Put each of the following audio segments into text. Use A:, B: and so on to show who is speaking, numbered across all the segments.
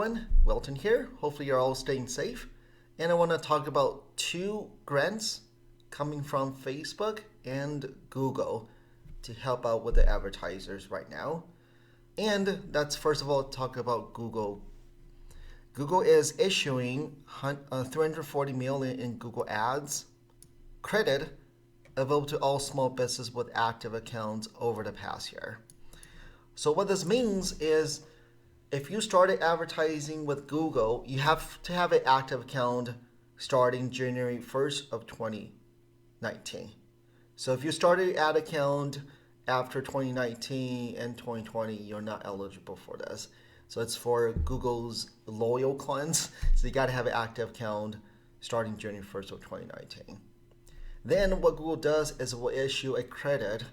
A: everyone, Welton here. Hopefully you're all staying safe. And I want to talk about two grants coming from Facebook and Google to help out with the advertisers right now. And that's first of all talk about Google. Google is issuing 340 million in Google Ads credit available to all small business with active accounts over the past year. So what this means is if you started advertising with Google, you have to have an active account starting January 1st of 2019. So if you started an ad account after 2019 and 2020, you're not eligible for this. So it's for Google's loyal clients. So you got to have an active account starting January 1st of 2019. Then what Google does is it will issue a credit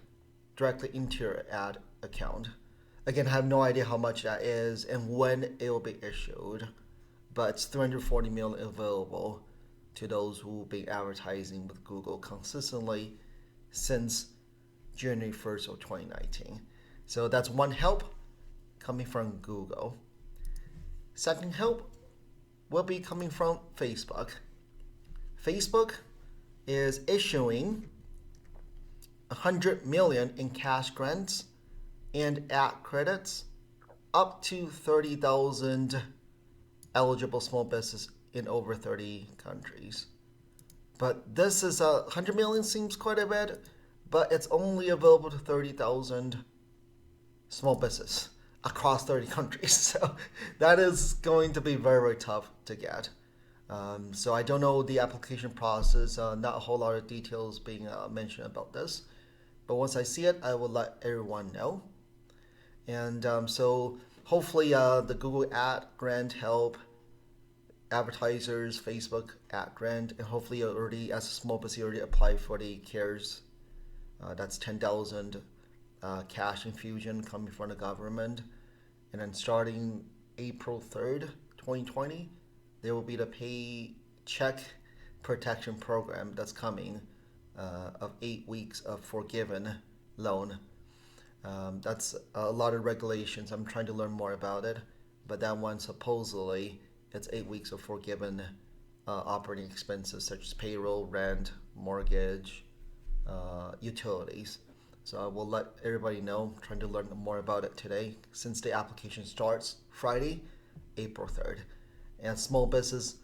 A: directly into your ad account. Again, I have no idea how much that is and when it will be issued, but it's 340 million available to those who have been advertising with Google consistently since January 1st of 2019. So that's one help coming from Google. Second help will be coming from Facebook. Facebook is issuing 100 million in cash grants and ad credits up to 30,000 eligible small business in over 30 countries. But this is 100 million seems quite a bit, but it's only available to 30,000 small business across 30 countries. So that is going to be very, very tough to get. So I don't know the application process, not a whole lot of details being mentioned about this. But once I see it, I will let everyone know. And so hopefully the Google ad grant help advertisers, Facebook ad grant, and hopefully already as a small business you already applied for the CARES. That's 10,000 cash infusion coming from the government. And then starting April 3rd, 2020, there will be the Paycheck Protection Program that's coming of 8 weeks of forgiven loan. That's a lot of regulations. I'm trying to learn more about it, but that one supposedly it's 8 weeks of forgiven operating expenses such as payroll, rent, mortgage, utilities. So I will let everybody know. I'm trying to learn more about it today since the application starts Friday, April 3rd. And small business,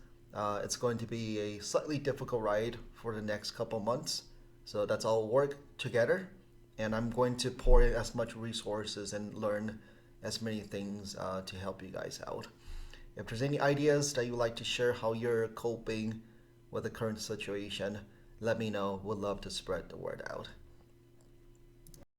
A: it's going to be a slightly difficult ride for the next couple months. So that's all work together. And I'm going to pour in as much resources and learn as many things to help you guys out. If there's any ideas that you'd like to share how you're coping with the current situation, let me know. We'd love to spread the word out.